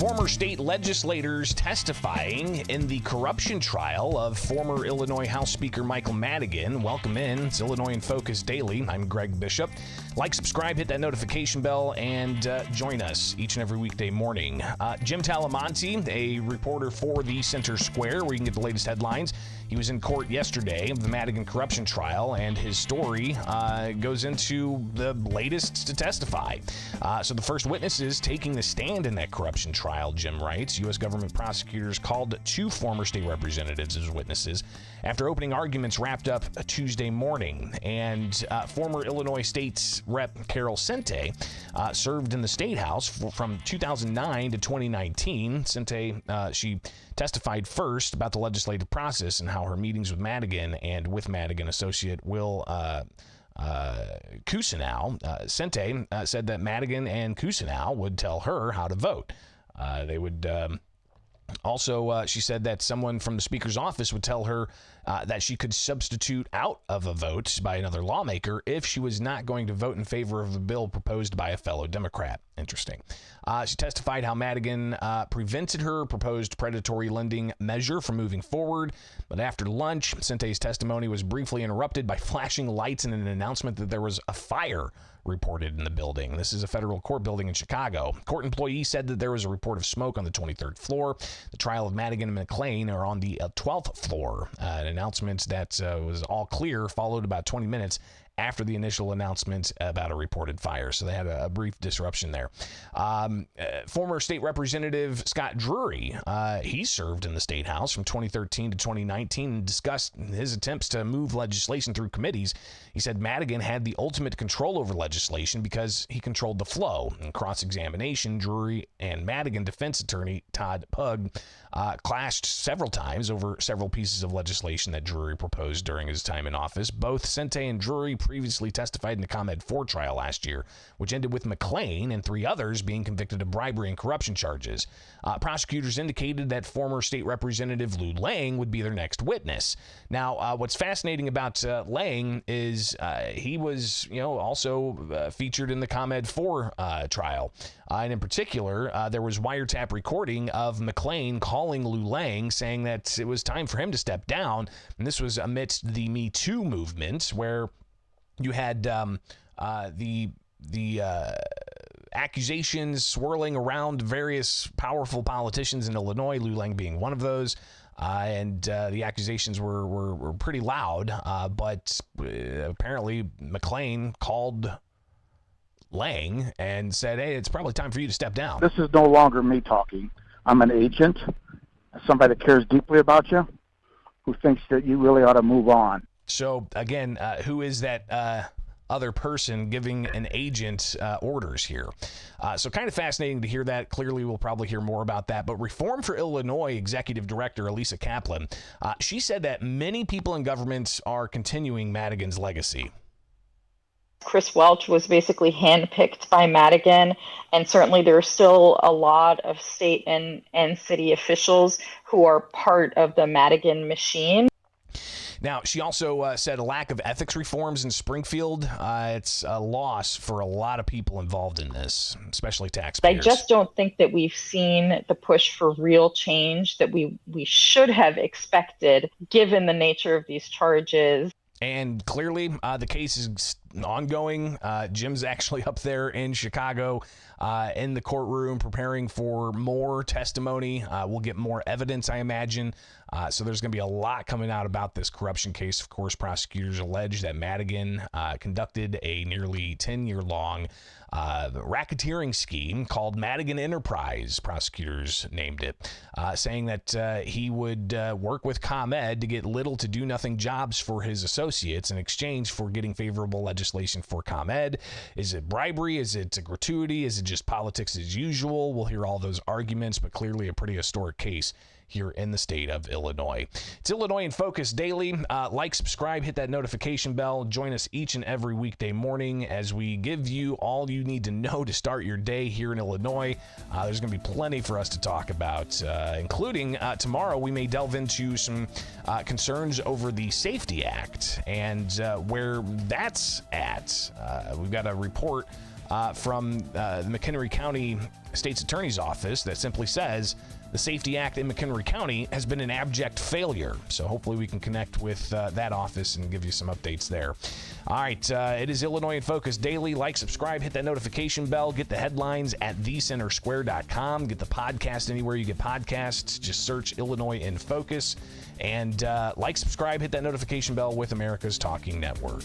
Former state legislators testifying in the corruption trial of former Illinois House Speaker Michael Madigan. Welcome in. It's Illinois in Focus Daily. I'm Greg Bishop. Like, subscribe, hit that notification bell, and join us each and every weekday morning. Jim Talamonti, a reporter for the Center Square, where you can get the latest headlines. He was in court yesterday of the Madigan corruption trial, and his story goes into the latest to testify. So the first witnesses taking the stand in that corruption trial, Jim writes, U.S. government prosecutors called two former state representatives as witnesses after opening arguments wrapped up Tuesday morning. And former Illinois State Rep Carol Sente served in the State House from 2009 to 2019. Sente, she testified first about the legislative process and how her meetings with Madigan and with Madigan associate Will Cousineau. Sente said that Madigan and Cousineau would tell her how to vote. They would also, she said that someone from the Speaker's office would tell her that she could substitute out of a vote by another lawmaker if she was not going to vote in favor of a bill proposed by a fellow Democrat. Interesting. She testified how Madigan prevented her proposed predatory lending measure from moving forward. But after lunch, Sente's testimony was briefly interrupted by flashing lights and an announcement that there was a fire reported in the building. This is a federal court building in Chicago. Court employees said that there was a report of smoke on the 23rd floor. The trial of Madigan and McLean are on the 12th floor. An announcement that was all clear followed about 20 minutes after the initial announcement about a reported fire. So they had a brief disruption there. Former state representative Scott Drury, he served in the State House from 2013 to 2019 and discussed his attempts to move legislation through committees. He said Madigan had the ultimate control over legislation because he controlled the flow. In cross-examination, Drury and Madigan defense attorney Todd Pugh clashed several times over several pieces of legislation that Drury proposed during his time in office. Both Sente and Drury previously testified in the ComEd 4 trial last year, which ended with McLean and three others being convicted of bribery and corruption charges. Prosecutors indicated that former state representative Lou Lang would be their next witness. Now, what's fascinating about Lang is he was, also featured in the ComEd 4 trial. And in particular, there was wiretap recording of McLean calling Lou Lang, saying that it was time for him to step down. And this was amidst the Me Too movement, where you had the accusations swirling around various powerful politicians in Illinois, Lou Lang being one of those. And the accusations were pretty loud, but apparently McLean called Lang and said, hey, it's probably time for you to step down. This is no longer me talking. I'm an agent, somebody that cares deeply about you, who thinks that you really ought to move on. So, again, who is that other person giving an agent orders here? So kind of fascinating to hear that. Clearly, we'll probably hear more about that. But Reform for Illinois Executive Director Elisa Kaplan, she said that many people in government are continuing Madigan's legacy. Chris Welch was basically handpicked by Madigan, and certainly there are still a lot of state and city officials who are part of the Madigan machine. Now, she also said a lack of ethics reforms in Springfield, it's a loss for a lot of people involved in this, especially taxpayers. I just don't think that we've seen the push for real change that we should have expected, given the nature of these charges. And clearly, the case is ongoing. Jim's actually up there in Chicago in the courtroom preparing for more testimony. We'll get more evidence, I imagine. So there's going to be a lot coming out about this corruption case. Of course, prosecutors allege that Madigan conducted a nearly 10-year-long racketeering scheme called Madigan Enterprise, prosecutors named it, saying that he would work with ComEd to get little to do nothing jobs for his associates in exchange for getting favorable legislation for ComEd. Is it bribery? Is it a gratuity? Is it just politics as usual? We'll hear all those arguments, but clearly a pretty historic case here in the state of Illinois. It's Illinois in Focus Daily. Like, subscribe, hit that notification bell. Join us each and every weekday morning as we give you all you need to know to start your day here in Illinois. There's going to be plenty for us to talk about, including tomorrow we may delve into some concerns over the Safety Act and where that's at. We've got a report from the McHenry County State's Attorney's Office that simply says the Safety Act in McHenry County has been an abject failure. So hopefully we can connect with that office and give you some updates there. All right, it is Illinois in Focus Daily. Like, subscribe, hit that notification bell, get the headlines at thecentersquare.com, get the podcast anywhere you get podcasts. Just search Illinois in Focus. And like, subscribe, hit that notification bell with America's Talking Network.